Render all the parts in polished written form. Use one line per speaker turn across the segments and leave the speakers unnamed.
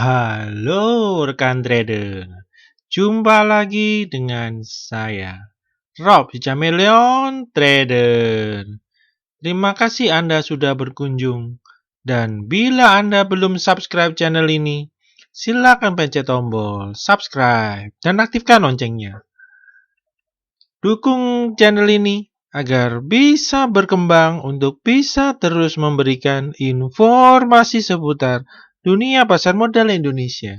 Halo rekan trader, jumpa lagi dengan saya, Rob Chameleon Trader. Terima kasih Anda sudah berkunjung. Dan bila Anda belum subscribe channel ini, silakan pencet tombol subscribe dan aktifkan loncengnya. Dukung channel ini agar bisa berkembang untuk bisa terus memberikan informasi seputar dunia pasar modal Indonesia.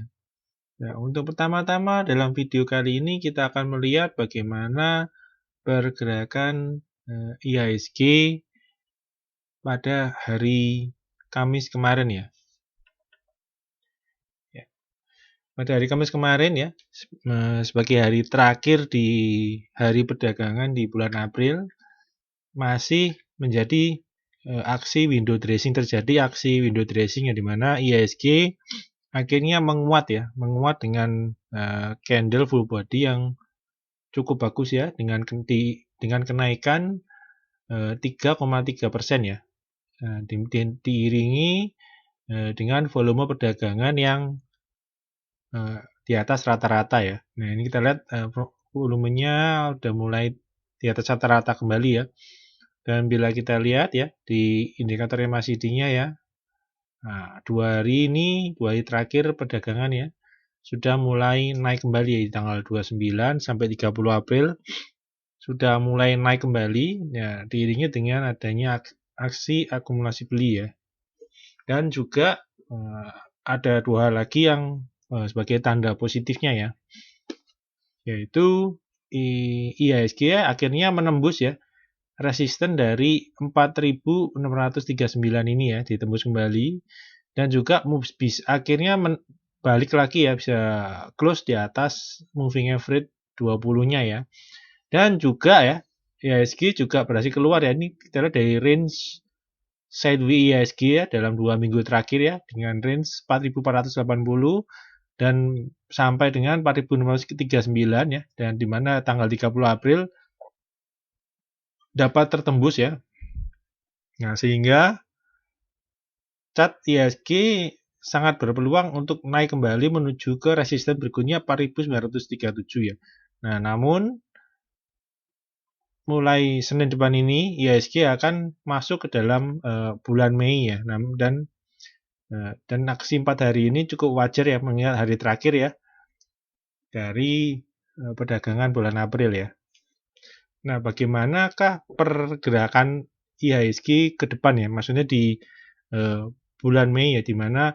Nah, untuk pertama-tama dalam video kali ini kita akan melihat bagaimana pergerakan IHSG pada hari Kamis kemarin ya. Pada hari Kamis kemarin ya, sebagai hari terakhir di hari perdagangan di bulan April, masih menjadi aksi window dressing, terjadi aksi window dressing yang dimana IHSG akhirnya menguat dengan candle full body yang cukup bagus ya, dengan kenaikan 3,3% ya, diiringi dengan volume perdagangan yang di atas rata-rata ya. Nah ini kita lihat volumenya udah mulai di atas rata-rata kembali ya. Dan bila kita lihat ya di indikator MACD-nya ya, nah, 2 hari terakhir perdagangan ya, sudah mulai naik kembali ya, di tanggal 29 sampai 30 April sudah mulai naik kembali ya, diiringi dengan adanya aksi akumulasi beli ya. Dan juga ada dua hal lagi yang sebagai tanda positifnya ya, yaitu IHSG akhirnya menembus ya resisten dari 4.639 ini ya, ditembus kembali, dan juga akhirnya balik lagi ya, bisa close di atas moving average 20-nya ya. Dan juga ya, IHSG juga berhasil keluar ya, ini kita lihat dari range sideways IHSG ya dalam 2 minggu terakhir ya, dengan range 4.480 dan sampai dengan 4.639 ya, dan dimana tanggal 30 April dapat tertembus ya. Nah, sehingga chart IHSG sangat berpeluang untuk naik kembali menuju ke resisten berikutnya 4.937 ya. Nah, namun mulai Senin depan ini IHSG akan masuk ke dalam bulan Mei ya. Dan aksi 4 hari ini cukup wajar ya, mengingat hari terakhir ya dari perdagangan bulan April ya. Nah, bagaimanakah pergerakan IHSG ke depan ya? Maksudnya di bulan Mei ya, di mana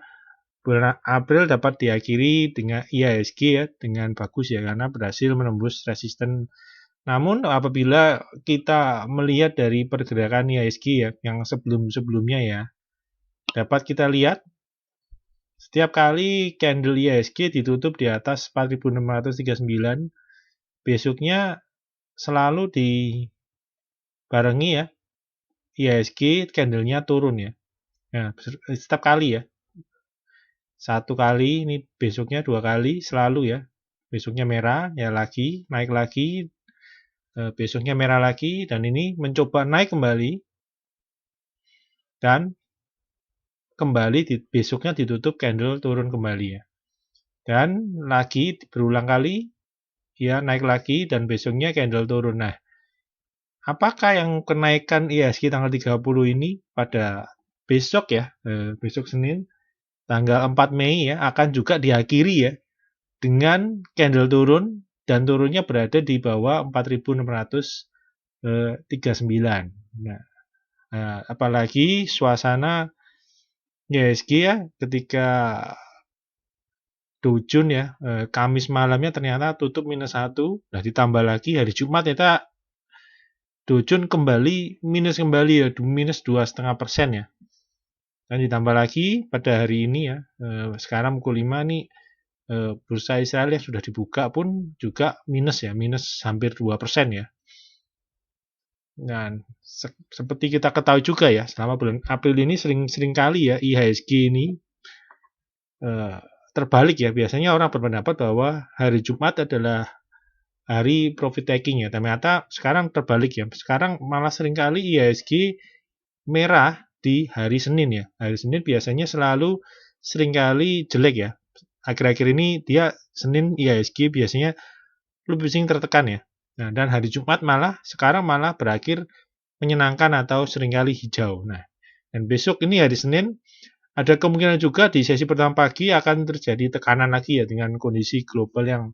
bulan April dapat diakhiri dengan IHSG ya dengan bagus ya, karena berhasil menembus resisten. Namun apabila kita melihat dari pergerakan IHSG ya yang sebelum-sebelumnya ya, dapat kita lihat setiap kali candle IHSG ditutup di atas 4.639, besoknya selalu dibarengi ya IHSG candlenya turun ya. Nah, setiap kali ya. Satu kali, ini besoknya 2 kali, selalu ya. Besoknya merah, ya lagi, naik lagi, besoknya merah lagi, dan ini mencoba naik kembali, dan kembali besoknya ditutup candle turun kembali ya. Dan lagi berulang kali, ya naik lagi, dan besoknya candle turun. Nah, apakah yang kenaikan IHSG tanggal 30 ini pada besok ya, besok Senin, tanggal 4 Mei ya, akan juga diakhiri ya dengan candle turun, dan turunnya berada di bawah 4.639. Nah, apalagi suasana IHSG ya ketika Dow Jones ya, Kamis malamnya ternyata tutup -1. Nah, ditambah lagi hari Jumat ternyata Dow Jones kembali minus kembali ya, minus 2,5% ya. Dan ditambah lagi pada hari ini ya, sekarang pukul 5 nih, bursa Israel yang sudah dibuka pun juga minus ya, minus hampir 2% ya. Dan seperti kita ketahui juga ya, selama bulan April ini sering kali ya IHSG ini terbalik ya. Biasanya orang berpendapat bahwa hari Jumat adalah hari profit taking ya. Ternyata sekarang terbalik ya. Sekarang malah seringkali IHSG merah di hari Senin ya. Hari Senin biasanya selalu seringkali jelek ya. akhir-akhir ini dia Senin IHSG biasanya lebih sering tertekan ya. Nah, dan hari Jumat sekarang malah berakhir menyenangkan atau seringkali hijau. Nah, dan besok ini hari Senin ada kemungkinan juga di sesi pertama pagi akan terjadi tekanan lagi ya dengan kondisi global yang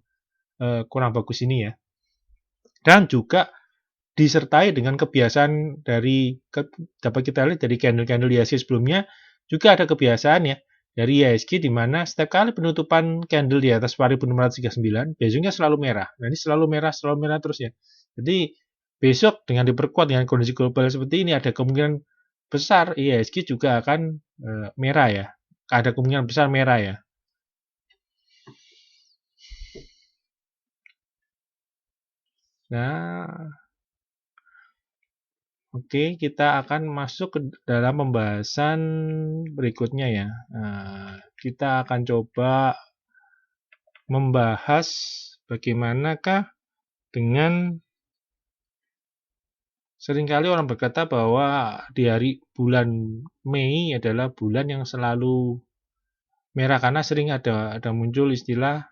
kurang bagus ini ya. Dan juga disertai dengan kebiasaan dapat kita lihat dari candle-candle IHSG sebelumnya, juga ada kebiasaan ya dari IHSG di mana setiap kali penutupan candle di atas 4639 biasanya selalu merah. Nah, ini selalu merah terus ya. Jadi besok dengan diperkuat dengan kondisi global seperti ini ada kemungkinan besar IHSG juga akan merah ya. Ada kemungkinan besar merah ya. Nah, oke, kita akan masuk ke dalam pembahasan berikutnya ya. Nah, kita akan coba membahas bagaimanakah dengan seringkali orang berkata bahwa di bulan Mei adalah bulan yang selalu merah karena sering ada muncul istilah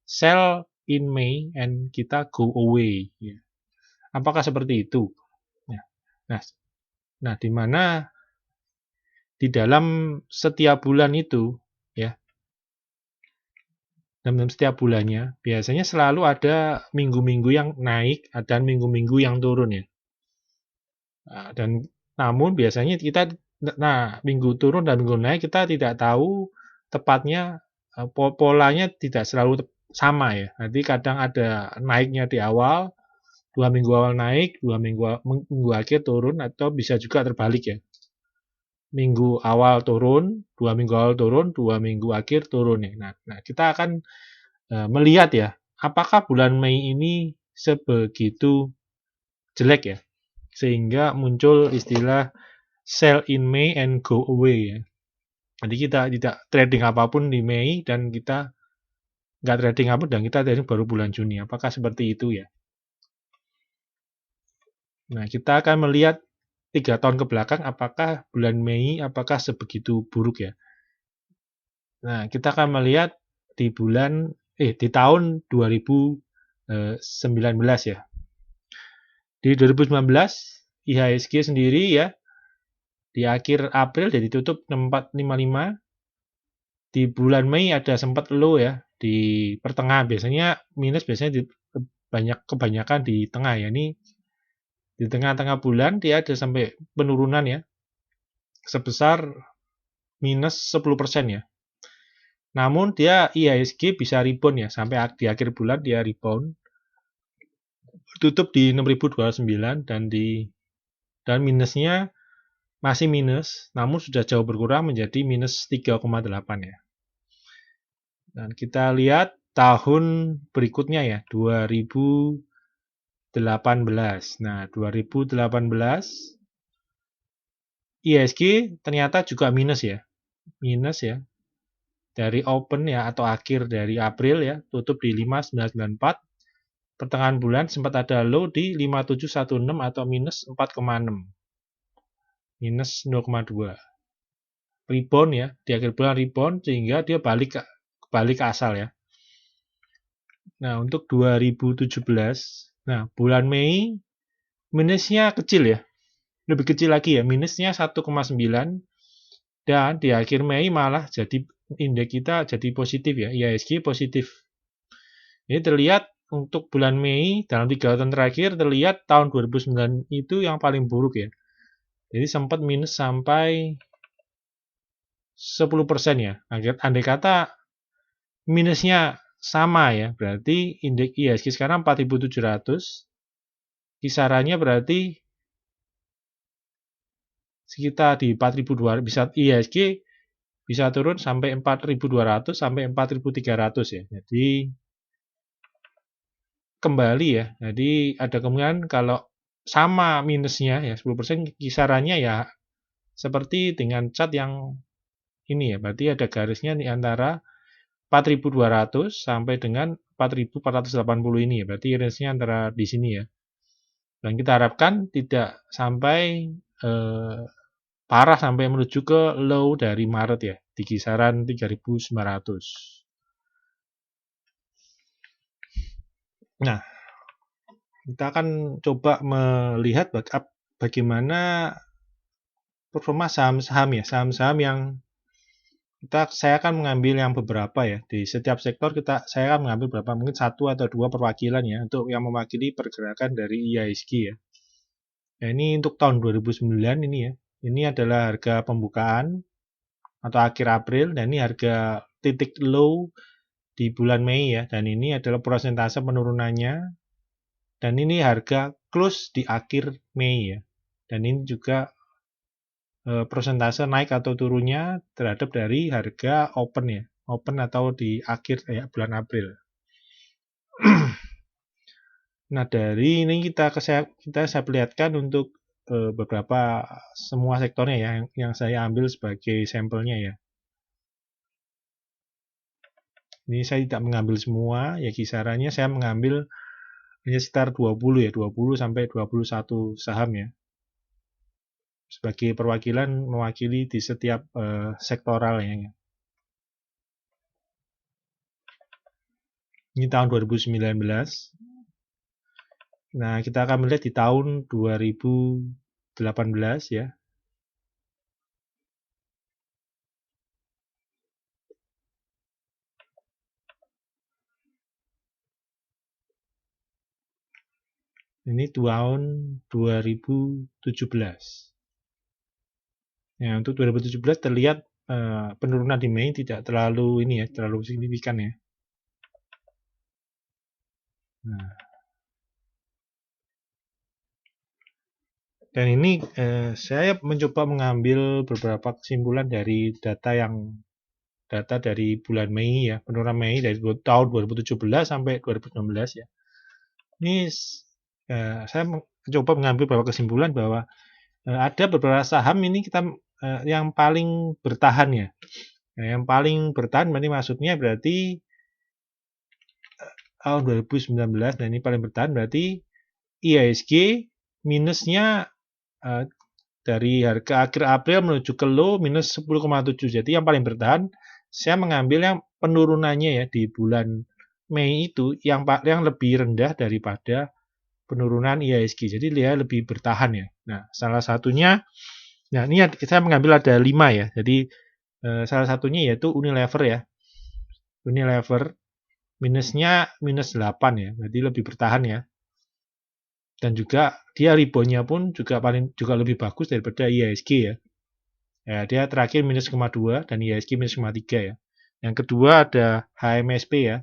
sell in May and kita go away. Ya. Apakah seperti itu? Nah, di mana di dalam setiap bulan itu, ya, dalam setiap bulannya, biasanya selalu ada minggu-minggu yang naik dan minggu-minggu yang turun ya. Dan namun biasanya minggu turun dan minggu naik kita tidak tahu tepatnya polanya tidak selalu sama ya. Nanti kadang ada naiknya di awal, 2 minggu awal naik, 2 minggu akhir turun, atau bisa juga terbalik ya. Minggu awal turun, 2 minggu awal turun, 2 minggu akhir turun ya. Nah, kita akan melihat ya, apakah bulan Mei ini sebegitu jelek ya, sehingga muncul istilah sell in May and go away ya. Jadi kita tidak trading apapun di Mei dan kita nggak trading apapun dan kita trading baru bulan Juni. Apakah seperti itu ya? Nah, kita akan melihat 3 tahun ke belakang apakah bulan Mei apakah sebegitu buruk ya. Nah, kita akan melihat di tahun 2019 ya. Di 2019 IHSG sendiri ya di akhir April jadi tutup 6455. Di bulan Mei ada sempat low ya di pertengahan, biasanya minus biasanya kebanyakan di tengah ya. Ini di tengah-tengah bulan dia ada sampai penurunan ya sebesar minus 10% ya. Namun dia IHSG bisa rebound ya sampai di akhir bulan dia rebound tutup di 6.209 dan minusnya masih minus, namun sudah jauh berkurang menjadi minus 3,8 ya. Dan kita lihat tahun berikutnya ya, 2018. Nah, 2018 IHSG ternyata juga minus ya. Minus ya. Dari open ya atau akhir dari April ya, tutup di 5994. Pertengahan bulan sempat ada low di 5716 atau minus 4,6. Minus 0,2. Rebound ya, di akhir bulan rebound sehingga dia balik ke asal ya. Nah, untuk 2017, nah bulan Mei minusnya kecil ya. Lebih kecil lagi ya, minusnya 1,9 dan di akhir Mei malah jadi indeks kita jadi positif ya, IHSG positif. Ini terlihat untuk bulan Mei dalam 3 tahun terakhir terlihat tahun 2009 itu yang paling buruk ya. Jadi sempat minus sampai 10% ya. Andai kata minusnya sama ya, berarti indeks IHSG sekarang 4.700. Kisarannya berarti sekitar di 4.200 bisa IHSG bisa turun sampai 4.200 sampai 4.300 ya. Jadi kembali ya. Jadi ada kemungkinan kalau sama minusnya ya 10% kisarannya ya seperti dengan chart yang ini ya. Berarti ada garisnya di antara 4.200 sampai dengan 4.480 ini ya. Berarti range-nya antara di sini ya. Dan kita harapkan tidak sampai parah sampai menuju ke low dari Maret ya. di kisaran 3.900. Nah, kita akan coba melihat bagaimana performa saham-saham ya, saham-saham yang saya akan mengambil yang beberapa ya. Di setiap sektor saya akan mengambil berapa, mungkin 1 atau 2 perwakilan ya, untuk yang mewakili pergerakan dari IHSG ya. Nah, ini untuk tahun 2009 ini ya. Ini adalah harga pembukaan atau akhir April, dan ini harga titik low di bulan Mei ya. Dan ini adalah persentase penurunannya. Dan ini harga close di akhir Mei ya. Dan ini juga persentase naik atau turunnya terhadap dari harga open ya, open atau di akhir bulan April. Nah, dari ini saya perlihatkan untuk beberapa semua sektornya ya, yang saya ambil sebagai sampelnya ya. Ini saya tidak mengambil semua ya, kisarannya saya mengambil hanya sekitar 20 ya, 20 sampai 21 saham ya, sebagai perwakilan mewakili di setiap sektoral ya. Ini tahun 2019. Nah, kita akan melihat di tahun 2018 ya. Ini tahun 2017. Ya, untuk 2017 terlihat penurunan di Mei tidak terlalu terlalu signifikan ya. Nah, dan ini saya mencoba mengambil beberapa kesimpulan dari data dari bulan Mei ya, penurunan Mei dari tahun 2017 sampai 2019 ya. Ini saya mencoba mengambil beberapa kesimpulan bahwa ada beberapa saham ini yang paling bertahan ya. Nah, yang paling bertahan berarti tahun 2019, nah ini paling bertahan berarti IHSG minusnya dari harga akhir April menuju ke low minus 10,7. Jadi yang paling bertahan saya mengambil yang penurunannya ya di bulan Mei itu yang lebih rendah daripada penurunan IHSG. Jadi dia lebih bertahan ya. Nah, salah satunya, nah ini saya mengambil ada 5 ya. Jadi salah satunya yaitu Unilever ya. Unilever minusnya minus 8 ya. Jadi lebih bertahan ya. Dan juga dia reboundnya pun juga lebih bagus daripada IHSG ya. Ya, dia terakhir minus 0,2 dan IHSG minus 0,3 ya. Yang kedua ada HMSP ya.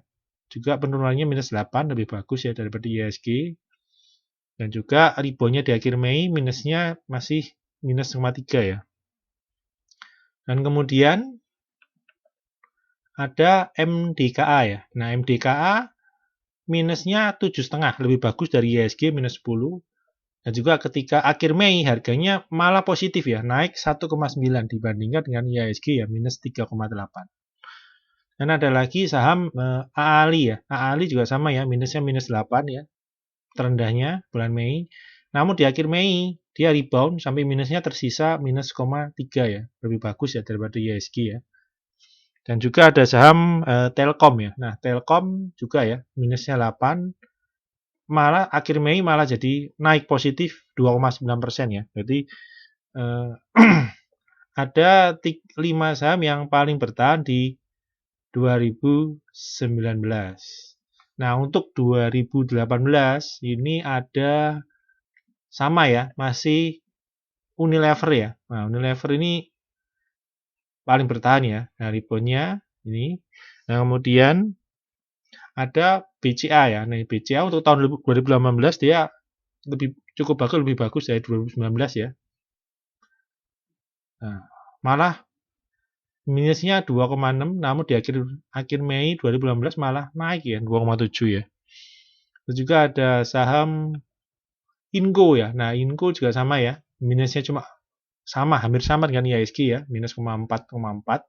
Juga penurunannya minus 8, lebih bagus ya daripada IHSG. Dan juga reboundnya di akhir Mei minusnya masih minus 0,3 ya. Dan kemudian ada MDKA ya. Nah, MDKA minusnya 7,5, lebih bagus dari IHSG minus 10. Dan juga ketika akhir Mei harganya malah positif ya, naik 1,9 dibandingkan dengan IHSG ya minus 3,8. Dan ada lagi saham AALI ya. AALI juga sama ya, minusnya minus 8 ya. Terendahnya bulan Mei. Namun di akhir Mei dia rebound sampai minusnya tersisa minus 0,3 ya. Lebih bagus ya daripada IHSG ya. Dan juga ada saham Telkom ya. Nah, Telkom juga ya, minusnya 8. Malah akhir Mei malah jadi naik positif 2,9% ya. Jadi ada 5 saham yang paling bertahan di 2019. Nah, untuk 2018 ini ada sama ya, masih Unilever ya. Nah, Unilever ini paling bertahan ya. Nah, reboundnya ini. Nah, kemudian ada BCA ya. Nah, BCA untuk tahun 2018 dia cukup bagus, lebih bagus dari 2019 ya. Nah, malah minusnya 2,6, namun di akhir Mei 2018 malah naik ya, 2,7 ya. Terus juga ada saham Inco ya. Nah, Inco juga sama ya. Minusnya cuma hampir sama dengan IHSG ya, minus 0,4.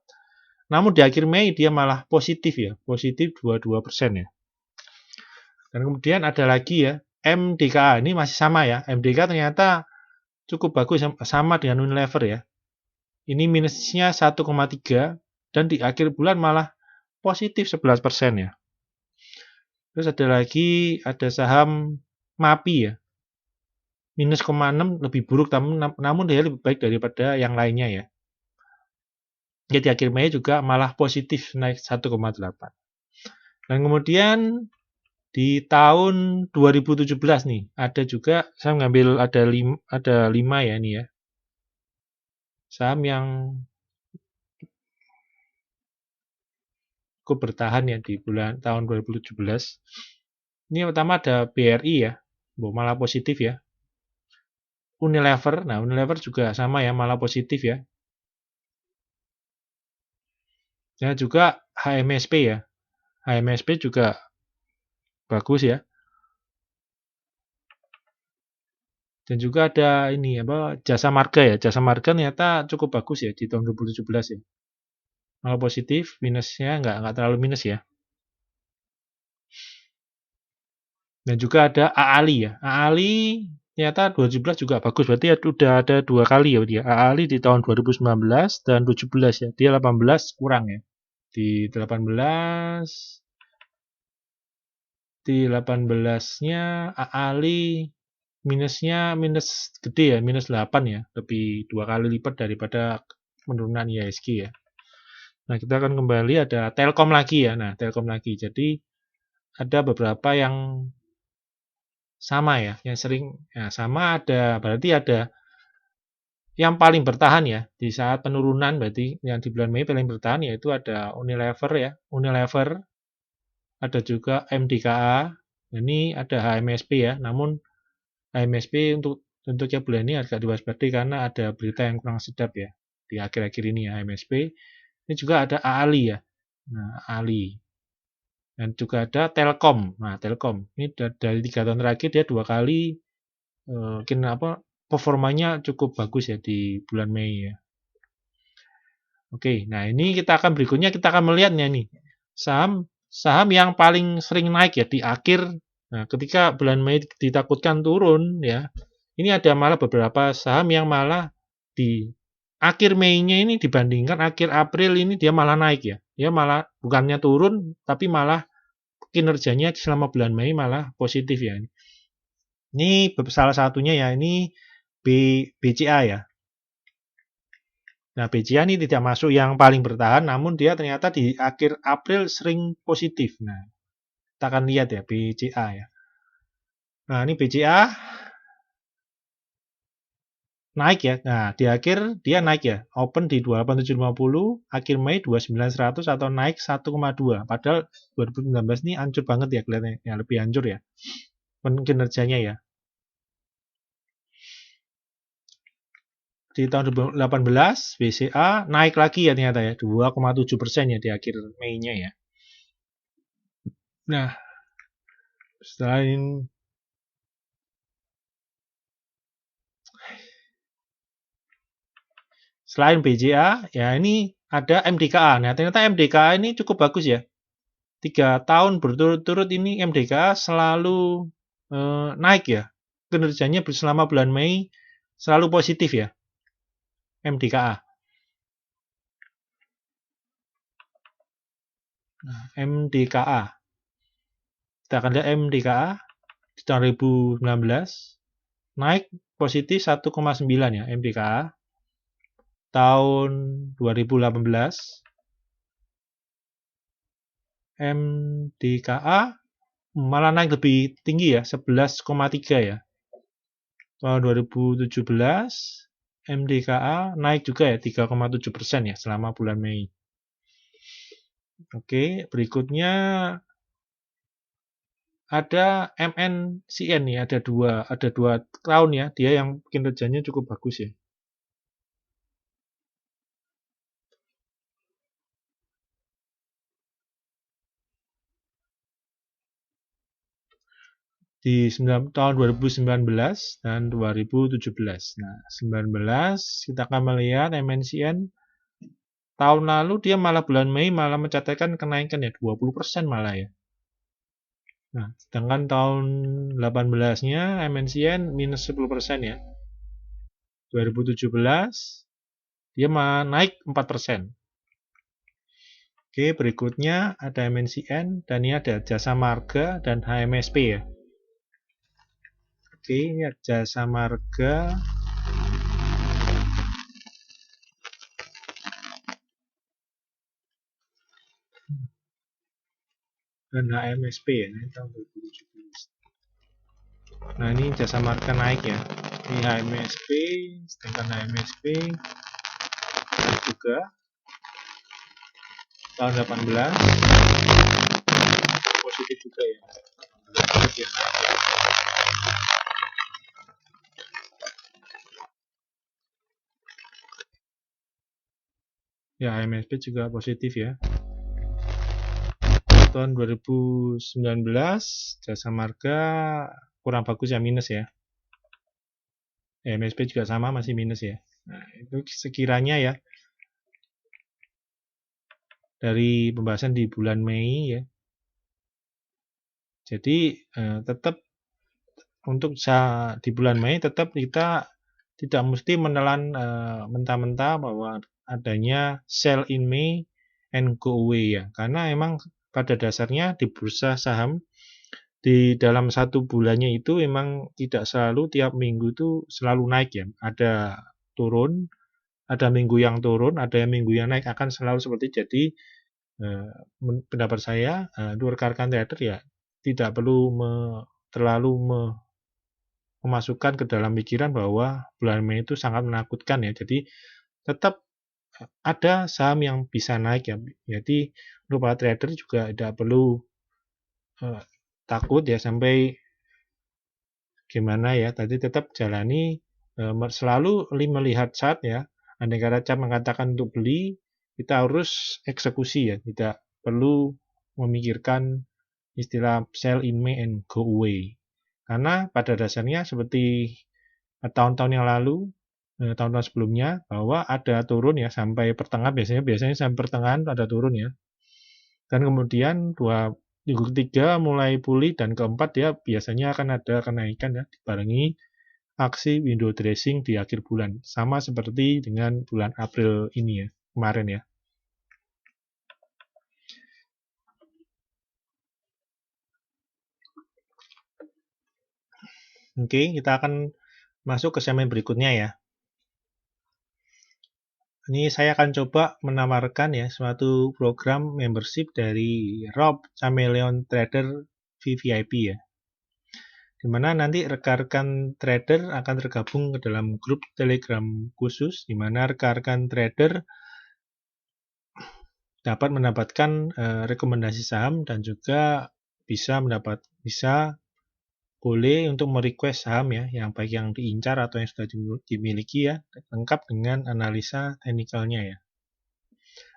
Namun di akhir Mei dia malah positif ya, positif 22% ya. Dan kemudian ada lagi ya, MDKA ini masih sama ya. MDKA ternyata cukup bagus sama dengan Unilever ya. Ini minusnya 1,3, dan di akhir bulan malah positif 11% ya. Terus ada lagi, ada saham MAPI ya, minus 0,6 lebih buruk, namun dia lebih baik daripada yang lainnya ya. Jadi akhir Mei juga malah positif naik 1,8. Dan kemudian di tahun 2017 nih, ada juga saya ngambil ada 5 ya ini ya. Saham yang cukup bertahan ya di tahun 2017. Ini pertama ada BRI ya, malah positif ya. Unilever, nah Unilever juga sama ya, malah positif ya. Dan juga HMSP ya, HMSP juga bagus ya. Dan juga ada ini Jasa Marga ya, Jasa Marga ternyata cukup bagus ya di tahun 2017 ya. Malah positif, minusnya nggak terlalu minus ya. Dan juga ada AALI ya. AALI ternyata 2017 juga bagus. Berarti udah ada 2 kali ya dia. AALI di tahun 2019 dan 2017 ya. Dia 18 kurang ya. Di 18-nya AALI minusnya minus gede ya, minus 8 ya. Lebih 2 kali lipat daripada penurunan IHSG ya. Nah, kita akan kembali ada Telkom lagi ya. Nah, Telkom lagi. Jadi ada beberapa yang sama ya, yang sering sama berarti ada yang paling bertahan ya di saat penurunan, berarti yang di bulan Mei paling bertahan yaitu ada Unilever ya, Unilever, ada juga MDKA, ini ada HMSP ya, namun HMSP untuk bulan ini agak diwaspadai karena ada berita yang kurang sedap ya di akhir-akhir ini ya HMSP. Ini juga ada AALI ya, nah AALI. Dan juga ada Telkom. Nah, Telkom ini dari 3 tahun terakhir dia 2 kali performanya cukup bagus ya di bulan Mei ya. Oke, nah ini berikutnya kita akan melihatnya nih saham yang paling sering naik ya di akhir. Nah, ketika bulan Mei ditakutkan turun ya, ini ada malah beberapa saham yang malah di akhir Mei-nya ini dibandingkan akhir April ini dia malah naik ya. Dia malah bukannya turun tapi malah kinerjanya selama bulan Mei malah positif ya. Ini salah satunya ya, ini BCA ya. Nah, BCA ini tidak masuk yang paling bertahan, namun dia ternyata di akhir April sering positif. Nah, kita akan lihat ya BCA ya. Nah, ini BCA naik ya. Nah, di akhir dia naik ya. Open di 28750, akhir Mei 29100 atau naik 1,2. Padahal 2019 ini hancur banget ya kelihatannya. Ya, lebih hancur ya. Kinerjanya ya. Di tahun 2018 BCA naik lagi ya ternyata ya 2,7% ya di akhir Mei-nya ya. Nah, selain BCA ya ini ada MDKA. Nah, ternyata MDKA ini cukup bagus ya. 3 tahun berturut-turut ini MDKA selalu naik ya. Kinerjanya selama bulan Mei selalu positif ya. MDKA. Nah, MDKA. Kita akan lihat MDKA di tahun 2019 naik positif 1,9 ya MDKA. Tahun 2018 MDKA malah naik lebih tinggi ya 11,3 ya. Tahun 2017 MDKA naik juga ya 3,7% ya selama bulan Mei. Oke, berikutnya ada MNCN nih, ada dua tahun ya, dia yang kinerjanya cukup bagus ya. Di tahun 2019 dan 2017. Nah, 19 kita akan melihat MNCN tahun lalu dia malah bulan Mei malah mencatatkan kenaikan ya 20% malah ya. Nah, sedangkan tahun 18-nya MNCN minus 10% ya. 2017 dia naik 4%. Oke, berikutnya ada MNCN dan ini ada Jasa Marga dan HMSP ya. Oke, ini ada Jasa Marga dan HMSP ya, ini tahun 2017. Nah, ini Jasa Marga naik ya. Ini HMSP, sedangkan HMSP juga tahun 18 positif juga ya. Ya, HMSP juga positif ya. Tahun 2019 Jasa Marga kurang bagus ya, minus ya. MSP juga sama, masih minus ya. Nah, itu sekiranya ya dari pembahasan di bulan Mei ya. Jadi tetap untuk di bulan Mei tetap kita tidak mesti menelan mentah-mentah bahwa adanya sell in May and go away ya. Karena emang pada dasarnya di bursa saham di dalam satu bulannya itu memang tidak selalu tiap minggu itu selalu naik ya. Ada turun, ada minggu yang turun, ada minggu yang naik, akan selalu seperti itu. Jadi pendapat saya untuk rekan-rekan trader ya tidak perlu terlalu memasukkan ke dalam pikiran bahwa bulan Mei itu sangat menakutkan ya. Jadi tetap ada saham yang bisa naik ya. Jadi untuk para trader juga tidak perlu takut ya sampai gimana ya. Tadi tetap jalani selalu melihat chart ya. Andai kata chart mengatakan untuk beli, kita harus eksekusi ya. Tidak perlu memikirkan istilah sell in May and go away. Karena pada dasarnya seperti tahun-tahun yang lalu, tahun-tahun sebelumnya, bahwa ada turun ya sampai pertengahan, biasanya sampai pertengahan ada turun ya. Dan kemudian minggu ketiga mulai pulih dan keempat ya biasanya akan ada kenaikan ya dibarengi aksi window dressing di akhir bulan. Sama seperti dengan bulan April ini ya, kemarin ya. Oke, kita akan masuk ke segmen berikutnya ya. Ini saya akan coba menawarkan ya suatu program membership dari Rob Chameleon Trader VVIP ya. Dimana nanti rekan-rekan trader akan tergabung ke dalam grup Telegram khusus, di mana rekan-rekan trader dapat mendapatkan rekomendasi saham dan juga bisa boleh untuk merequest saham ya, yang baik yang diincar atau yang sudah dimiliki ya, lengkap dengan analisa teknikalnya ya.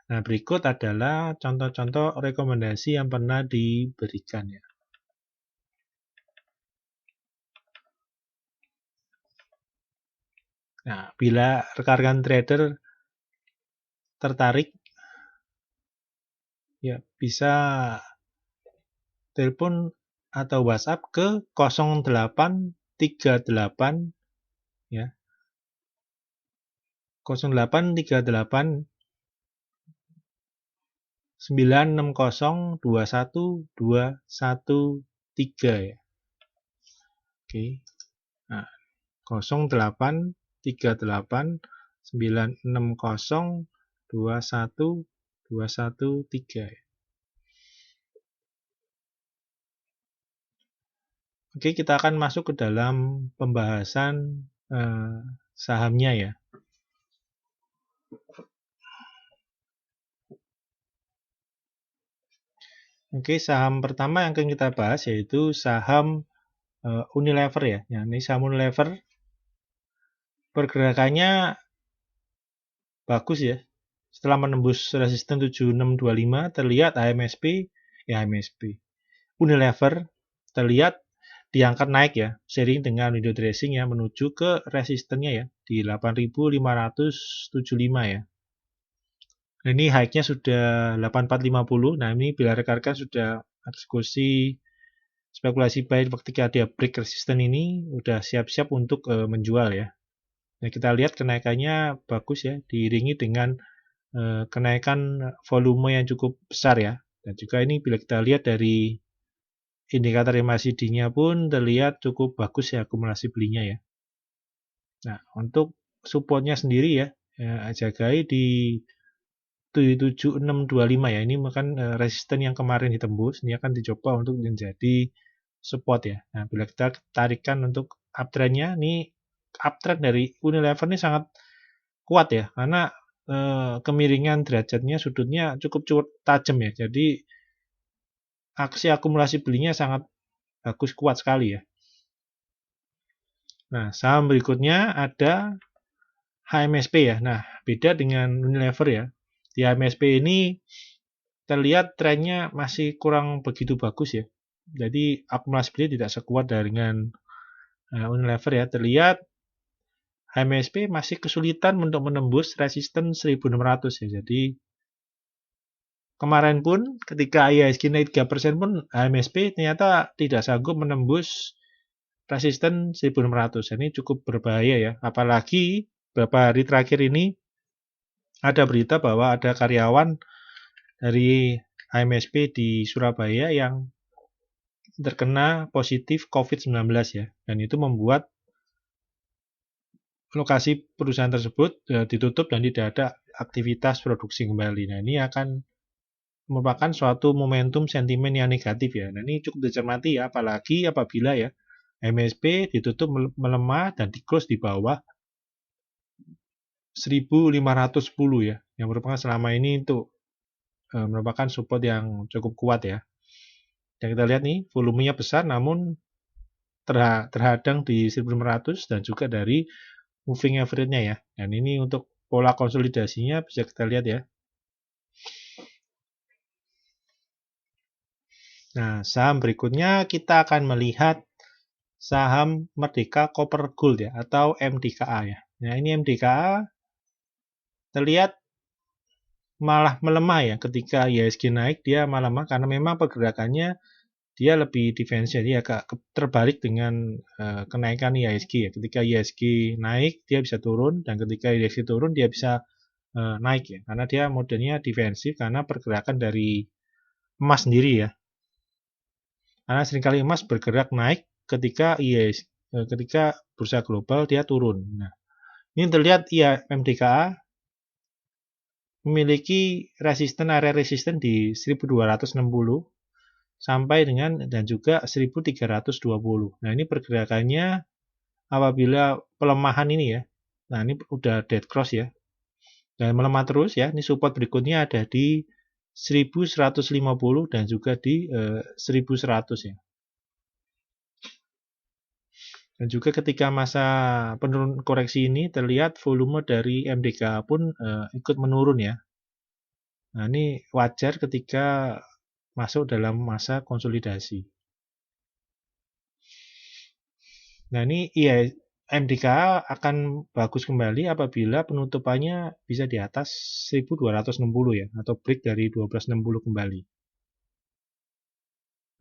Nah, berikut adalah contoh-contoh rekomendasi yang pernah diberikan ya. Nah, bila rekan-rekan trader tertarik, ya bisa telepon atau WhatsApp ke 0838 ya. 0838 960 21213 ya. Oke. Nah, 0838 960 21213 ya. Oke, kita akan masuk ke dalam pembahasan sahamnya ya. Oke, saham pertama yang akan kita bahas yaitu saham Unilever ya. Ya, ini saham Unilever pergerakannya bagus ya. Setelah menembus resisten 7625 terlihat HMSP Unilever terlihat diangkat naik ya, seiring dengan window dressing ya menuju ke resistennya ya di 8575 ya. Nah, ini high-nya sudah 8450. Nah, ini bila rekan-rekan sudah eksekusi spekulasi buy ketika dia break resisten ini udah siap-siap untuk menjual ya. Nah, kita lihat kenaikannya bagus ya, diiringi dengan kenaikan volume yang cukup besar ya. Dan juga ini bila kita lihat dari indikator MACD-nya pun terlihat cukup bagus ya akumulasi belinya ya. Nah, untuk supportnya sendiri ya, jagai di 7625 ya. Ini bukan resisten yang kemarin ditembus, ini akan dicoba untuk menjadi support ya. Nah, bila kita tarikan untuk uptrendnya, ini uptrend dari Unilever ini sangat kuat ya, karena kemiringan derajatnya, sudutnya cukup tajam ya. Jadi aksi akumulasi belinya sangat bagus, kuat sekali ya. Nah, saham berikutnya ada HMSP ya. Nah, beda dengan Unilever ya. Di HMSP ini terlihat trennya masih kurang begitu bagus ya. Jadi akumulasi beli tidak sekuat dengan Unilever ya. Terlihat HMSP masih kesulitan untuk menembus resisten 1600 ya. Jadi kemarin pun ketika IHSG naik 3% pun HMSP ternyata tidak sanggup menembus resisten 1600. Ini cukup berbahaya ya. Apalagi beberapa hari terakhir ini ada berita bahwa ada karyawan dari HMSP di Surabaya yang terkena positif COVID-19 ya. Dan itu membuat lokasi perusahaan tersebut ditutup dan tidak ada aktivitas produksi kembali. Nah, ini akan merupakan suatu momentum sentimen yang negatif ya. Nah, ini cukup dicermati ya, apalagi apabila ya MSP ditutup melemah dan di-close di bawah 1510 ya, yang merupakan selama ini itu merupakan support yang cukup kuat ya. Dan kita lihat nih, volumenya besar namun terhadang di 1500 dan juga dari moving average-nya ya. Dan ini untuk pola konsolidasinya bisa kita lihat ya. Nah, saham berikutnya kita akan melihat saham Merdeka Copper Gold ya, atau MDKA ya. Nah, ini MDKA terlihat malah melemah ya, ketika IHSG naik dia malah melemah karena memang pergerakannya dia lebih defensif, dia agak terbalik dengan kenaikan IHSG ya. Ketika IHSG naik dia bisa turun, dan ketika IHSG turun dia bisa naik ya, karena dia modelnya defensif karena pergerakan dari emas sendiri ya. Karena seringkali emas bergerak naik ketika ketika bursa global dia turun. Nah, ini terlihat ya MDKA memiliki area resisten di 1260 sampai dengan dan juga 1320. Nah, ini pergerakannya apabila pelemahan ini ya. Nah, ini udah dead cross ya. Dan melemah terus ya. Ini support berikutnya ada di 1150 dan juga di 1100 ya. Dan juga ketika masa penurunan koreksi ini terlihat volume dari MDKA pun ikut menurun ya. Nah, ini wajar ketika masuk dalam masa konsolidasi. Nah, ini iya, MDKA akan bagus kembali apabila penutupannya bisa di atas 1260 ya, atau break dari 1260 kembali.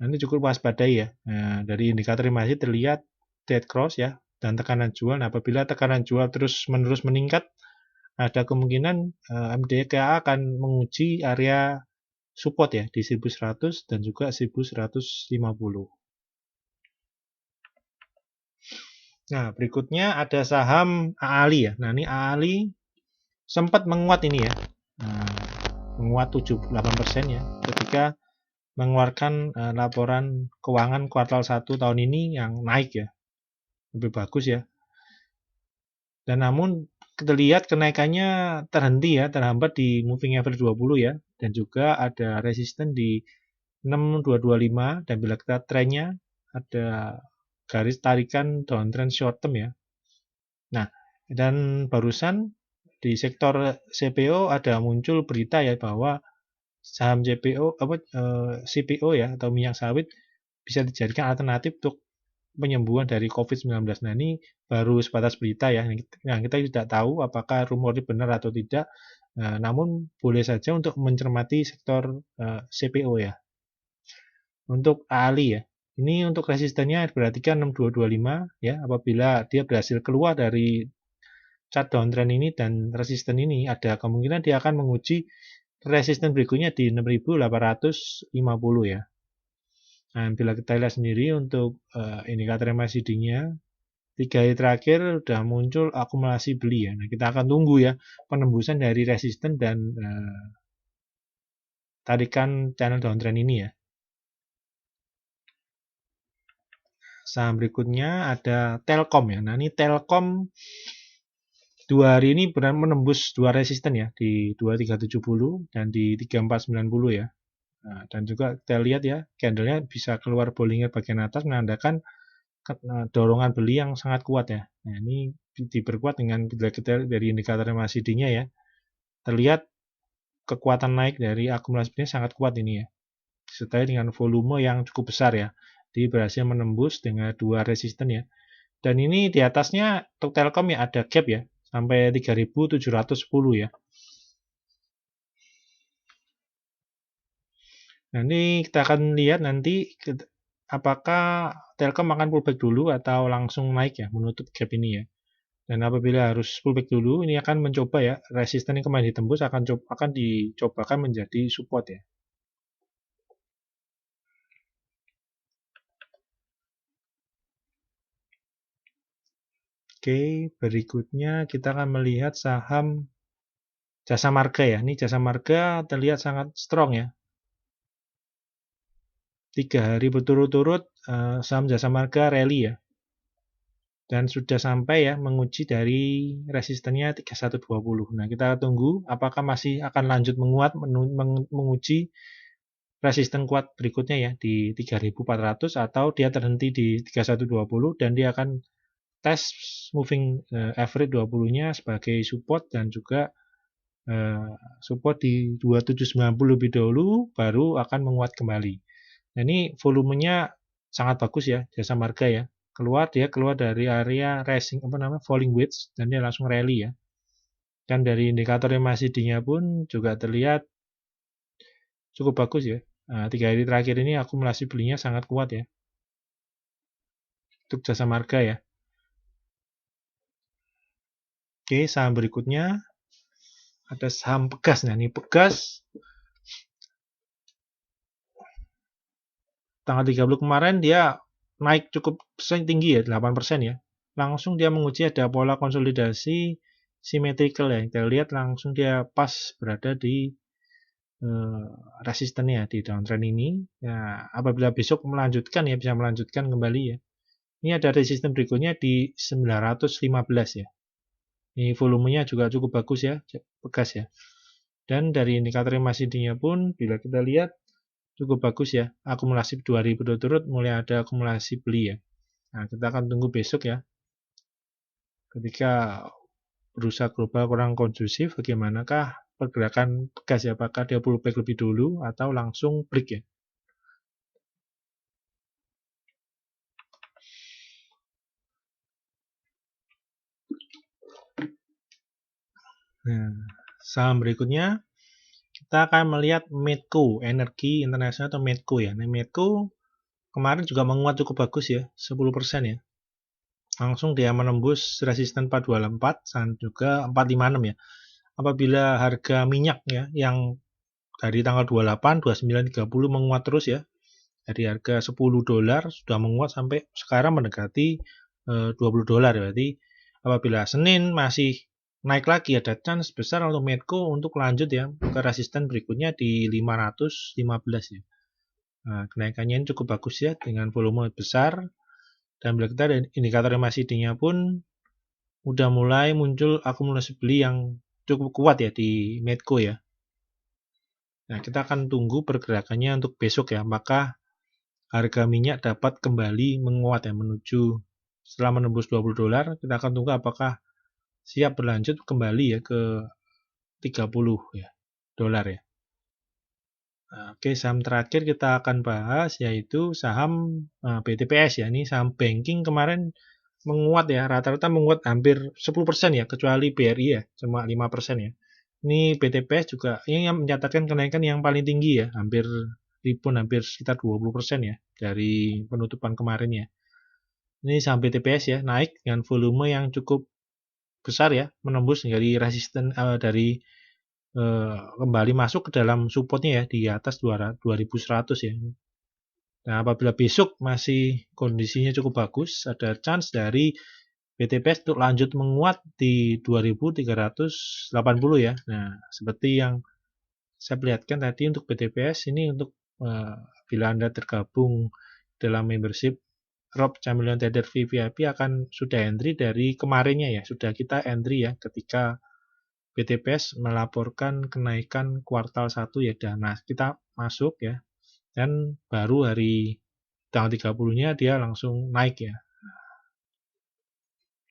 Nah, ini cukup waspadai ya. Nah, dari indikator MACD terlihat dead cross ya, dan tekanan jual. Nah, apabila tekanan jual terus-menerus meningkat, ada kemungkinan MDKA akan menguji area support ya di 1100 dan juga 1150. Nah, berikutnya ada saham AALI ya. Nah, ini AALI sempat menguat ini ya. Nah, menguat 78% ya ketika mengeluarkan laporan keuangan kuartal 1 tahun ini yang naik ya. Lebih bagus ya. Dan namun kita lihat kenaikannya terhenti ya, terhambat di moving average 20 ya, dan juga ada resisten di 6225, dan bila kita trennya ada garis tarikan downtrend short term ya. Nah, dan barusan di sektor CPO ada muncul berita ya bahwa saham CPO ya, atau minyak sawit bisa dijadikan alternatif untuk penyembuhan dari COVID-19. Nah, ini baru sebatas berita ya. Nah, kita tidak tahu apakah rumor ini benar atau tidak. Namun boleh saja untuk mencermati sektor CPO ya. Untuk AALI ya. Ini untuk resistennya diperhatikan 6225 ya, apabila dia berhasil keluar dari chart downtrend ini dan resisten ini, ada kemungkinan dia akan menguji resisten berikutnya di 6.850 ya. Nah, bila kita lihat sendiri untuk indikator MACD-nya, 3 hari terakhir sudah muncul akumulasi beli ya. Nah, kita akan tunggu ya penembusan dari resisten dan tarikan channel downtrend ini ya. Saham berikutnya ada Telkom ya. Nah, ini Telkom 2 hari ini benar menembus 2 resisten ya, di 2370 dan di 3490 ya. Nah, dan juga kita lihat ya, candlenya bisa keluar Bollinger bagian atas menandakan dorongan beli yang sangat kuat ya. Nah, ini diperkuat dengan bila kita dari indikator MACD-nya ya. Terlihat kekuatan naik dari akumulasinya sangat kuat ini ya. Disertai dengan volume yang cukup besar ya. Dia berhasil menembus dengan 2 resisten ya. Dan ini di atasnya untuk Telkom ya ada gap ya sampai 3.710 ya. Nah, ini kita akan lihat nanti apakah Telkom akan pullback dulu atau langsung naik ya menutup gap ini ya. Dan apabila harus pullback dulu, ini akan mencoba ya resisten yang kemarin ditembus akan dicobakan menjadi support ya. Oke, berikutnya kita akan melihat saham Jasa Marga ya. Ini Jasa Marga terlihat sangat strong ya. 3 hari berturut-turut saham Jasa Marga rally ya. Dan sudah sampai ya menguji dari resistennya 3120. Nah, kita tunggu apakah masih akan lanjut menguat menguji resisten kuat berikutnya ya di 3400 atau dia terhenti di 3120 dan dia akan tes moving average 20-nya sebagai support dan juga support di 2790 lebih dahulu baru akan menguat kembali. Nah, ini volumenya sangat bagus ya Jasa Marga ya. Dia keluar dari area falling wedge dan dia langsung rally ya. Dan dari indikator MACD-nya pun juga terlihat cukup bagus ya. 3 hari terakhir ini akumulasi belinya sangat kuat ya. Untuk Jasa Marga ya. Oke, saham berikutnya ada saham Pegas. Nah, ini Pegas tanggal 30 kemarin dia naik cukup tinggi ya, 8% ya. Langsung dia menguji ada pola konsolidasi symmetrical ya. Kita lihat langsung dia pas berada di resistennya di downtrend ini. Ya, apabila besok melanjutkan ya bisa melanjutkan kembali ya. Ini ada resisten berikutnya di 915 ya. Ini volumenya juga cukup bagus ya, Pegas ya. Dan dari indikator MACD-nya pun bila kita lihat cukup bagus ya. Akumulasi 2 hari berturut-turut mulai ada akumulasi beli ya. Nah, kita akan tunggu besok ya. Ketika bursa global kurang kondusif, bagaimanakah pergerakan Pegas ya? Apakah dia pullback lebih dulu atau langsung break ya? Nah, saham berikutnya kita akan melihat Medco Energi Internasional atau Medco ya. Nah, Medco kemarin juga menguat cukup bagus ya, 10% ya. Langsung dia menembus resisten 424 dan juga 456 ya. Apabila harga minyak ya yang dari tanggal 28, 29, 30 menguat terus ya. Dari harga $10 sudah menguat sampai sekarang mendekati $20 berarti apabila Senin masih naik lagi ada chance besar untuk Medco untuk lanjut ya ke resisten berikutnya di 515 ya. Nah, kenaikannya ini cukup bagus ya dengan volume besar dan bila kita ada indikator MACD-nya pun udah mulai muncul akumulasi beli yang cukup kuat ya di Medco ya. Nah, kita akan tunggu pergerakannya untuk besok ya. Maka harga minyak dapat kembali menguat ya menuju setelah menembus $20, kita akan tunggu apakah siap berlanjut kembali ya ke 30 ya dolar ya. Nah, oke, saham terakhir kita akan bahas yaitu saham BTPS ya. Ini saham banking kemarin menguat ya, rata-rata menguat hampir 10% ya, kecuali BRI ya, cuma 5% ya. Ini BTPS juga ini yang mencatatkan kenaikan yang paling tinggi ya, hampir sekitar 20% ya dari penutupan kemarin ya. Ini saham BTPS ya, naik dengan volume yang cukup besar ya, menembus dari resisten dari kembali masuk ke dalam supportnya ya di atas 2100 ya. Nah, apabila besok masih kondisinya cukup bagus, ada chance dari BTPS untuk lanjut menguat di 2380 ya. Nah, seperti yang saya perlihatkan tadi untuk BTPS ini untuk bila Anda tergabung dalam membership Rob Chameleon Trader VVIP akan sudah entry dari kemarinnya ya, sudah kita entry ya ketika BTPS melaporkan kenaikan kuartal 1 ya. Nah, kita masuk ya dan baru hari tanggal 30-nya dia langsung naik ya.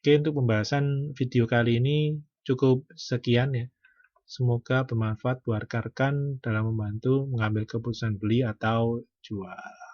Oke, untuk pembahasan video kali ini cukup sekian ya. Semoga bermanfaat buat rekan-rekan dalam membantu mengambil keputusan beli atau jual.